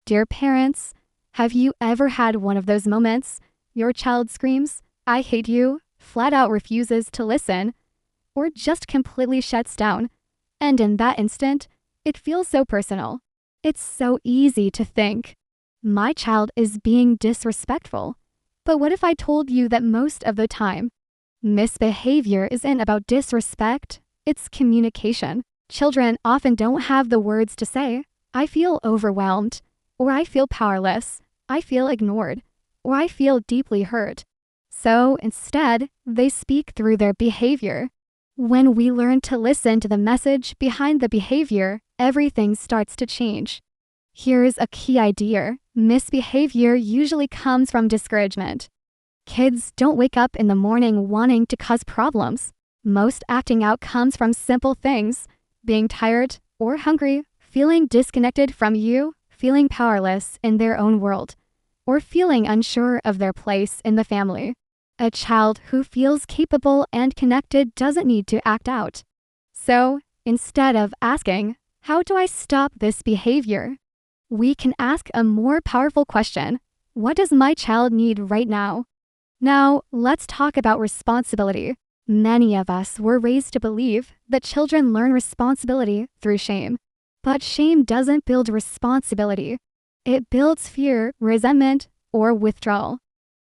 Dear parents, have you ever had one of those moments? Your child screams, "I hate you," flat out refuses to listen, or just completely shuts down. And in that instant, it feels so personal. It's so easy to think, my child is being disrespectful. But what if I told you that most of the time, misbehavior isn't about disrespect, it's communication. Children often don't have the words to say, "I feel overwhelmed," or "I feel powerless," "I feel ignored," or "I feel deeply hurt." So instead, they speak through their behavior. When we learn to listen to the message behind the behavior, everything starts to change. Here's a key idea. Misbehavior usually comes from discouragement. Kids don't wake up in the morning wanting to cause problems. Most acting out comes from simple things: being tired or hungry, feeling disconnected from you, feeling powerless in their own world, or feeling unsure of their place in the family. A child who feels capable and connected doesn't need to act out. So, instead of asking, "How do I stop this behavior?" we can ask a more powerful question: what does my child need right now? Now, let's talk about responsibility. Many of us were raised to believe that children learn responsibility through shame. But shame doesn't build responsibility. It builds fear, resentment, or withdrawal.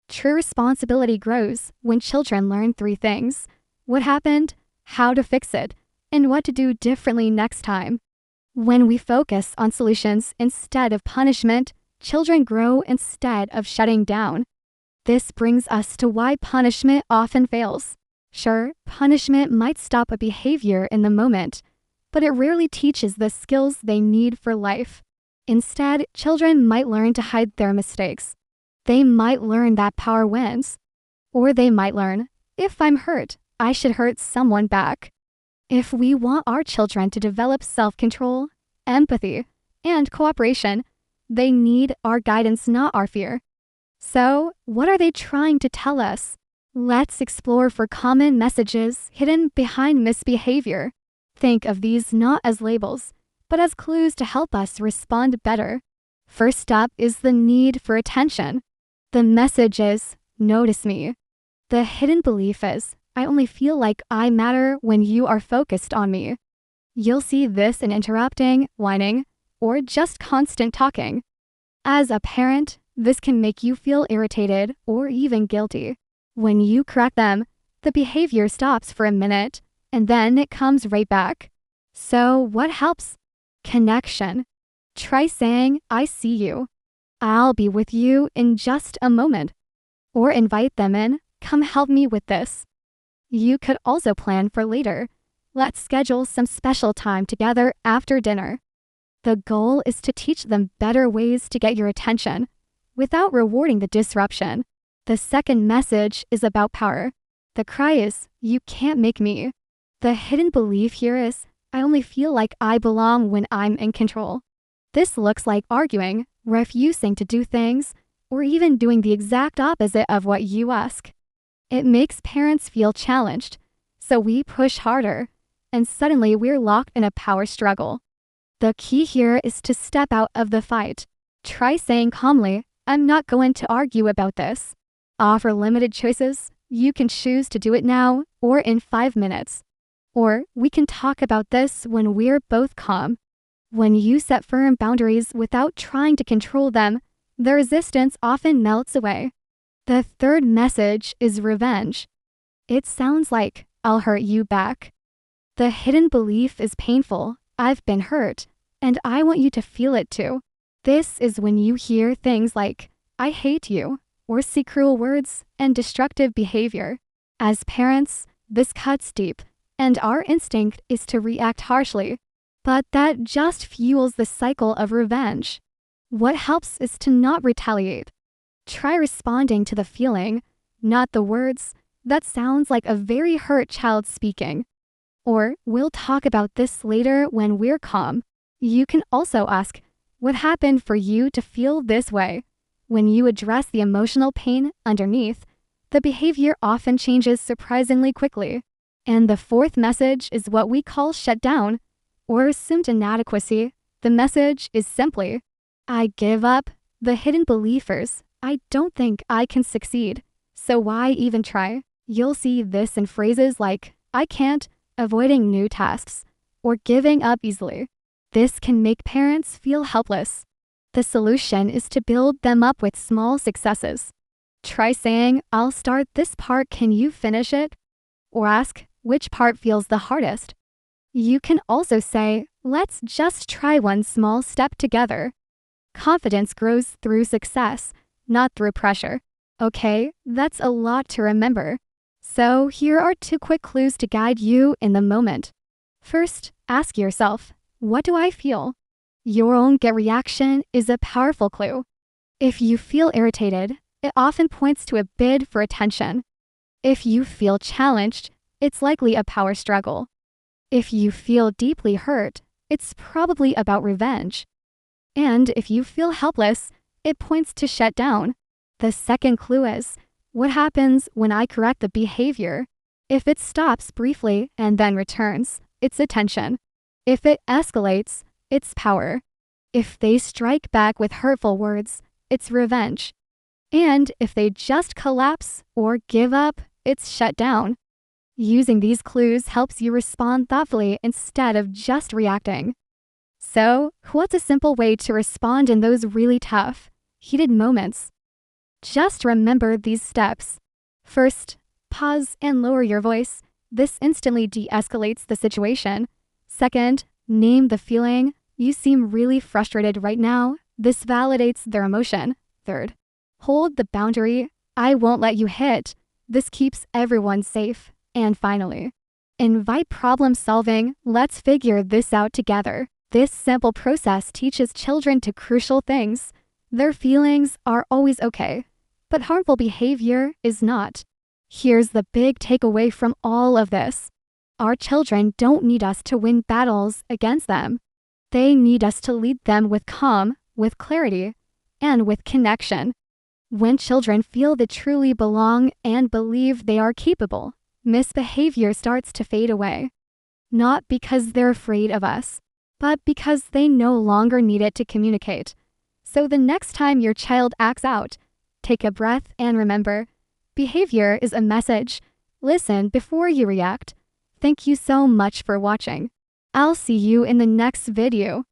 True responsibility grows when children learn three things: what happened, how to fix it, and what to do differently next time. When we focus on solutions instead of punishment, children grow instead of shutting down. This brings us to why punishment often fails. Sure, punishment might stop a behavior in the moment, but it rarely teaches the skills they need for life. Instead, children might learn to hide their mistakes. They might learn that power wins. Or they might learn, if I'm hurt, I should hurt someone back. If we want our children to develop self-control, empathy, and cooperation, they need our guidance, not our fear. So, what are they trying to tell us? Let's explore for common messages hidden behind misbehavior. Think of these not as labels, but as clues to help us respond better. First up is the need for attention. The message is, "Notice me." The hidden belief is, "I only feel like I matter when you are focused on me." You'll see this in interrupting, whining, or just constant talking. As a parent, this can make you feel irritated or even guilty. When you correct them, the behavior stops for a minute, and then it comes right back. So what helps? Connection. Try saying, "I see you. I'll be with you in just a moment." Or invite them in, "Come help me with this." You could also plan for later. Let's schedule some special time together after dinner. The goal is to teach them better ways to get your attention without rewarding the disruption. The second message is about power. The cry is, "You can't make me." The hidden belief here is, "I only feel like I belong when I'm in control." This looks like arguing, refusing to do things, or even doing the exact opposite of what you ask. It makes parents feel challenged, so we push harder, and suddenly we're locked in a power struggle. The key here is to step out of the fight. Try saying calmly, "I'm not going to argue about this." Offer limited choices. You can choose to do it now or in 5 minutes. Or we can talk about this when we're both calm. When you set firm boundaries without trying to control them, the resistance often melts away. The third message is revenge. It sounds like, "I'll hurt you back." The hidden belief is painful. "I've been hurt, and I want you to feel it too." This is when you hear things like, "I hate you," or see cruel words and destructive behavior. As parents, this cuts deep, and our instinct is to react harshly. But that just fuels the cycle of revenge. What helps is to not retaliate. Try responding to the feeling, not the words. "That sounds like a very hurt child speaking." Or, "We'll talk about this later when we're calm." You can also ask, "What happened for you to feel this way?" When you address the emotional pain underneath, the behavior often changes surprisingly quickly. And the fourth message is what we call shut down, or assumed inadequacy. The message is simply, I give up. The hidden believers. I don't think I can succeed. So why even try? You'll see this in phrases like, I can't, avoiding new tasks, or giving up easily. This can make parents feel helpless. The solution is to build them up with small successes. Try saying, I'll start this part, can you finish it? Or ask, which part feels the hardest? You can also say, let's just try one small step together. Confidence grows through success, not through pressure. Okay, that's a lot to remember. So here are 2 quick clues to guide you in the moment. First, ask yourself, what do I feel? Your own gut reaction is a powerful clue. If you feel irritated, it often points to a bid for attention. If you feel challenged, it's likely a power struggle. If you feel deeply hurt, it's probably about revenge. And if you feel helpless, it points to shut down. The second clue is, what happens when I correct the behavior? If it stops briefly and then returns, it's attention. If it escalates, it's power. If they strike back with hurtful words, it's revenge. And if they just collapse or give up, it's shut down. Using these clues helps you respond thoughtfully instead of just reacting. So, what's a simple way to respond in those really tough, heated moments? Just remember these steps. First, pause and lower your voice. This instantly de-escalates the situation. Second, name the feeling. You seem really frustrated right now. This validates their emotion. Third, hold the boundary. I won't let you hit. This keeps everyone safe. And finally, invite problem solving. Let's figure this out together. This simple process teaches children to crucial things. Their feelings are always okay, but harmful behavior is not. Here's the big takeaway from all of this. Our children don't need us to win battles against them. They need us to lead them with calm, with clarity, and with connection. When children feel they truly belong and believe they are capable, misbehavior starts to fade away. Not because they're afraid of us, but because they no longer need it to communicate. So the next time your child acts out, take a breath and remember, behavior is a message. Listen before you react. Thank you so much for watching. I'll see you in the next video.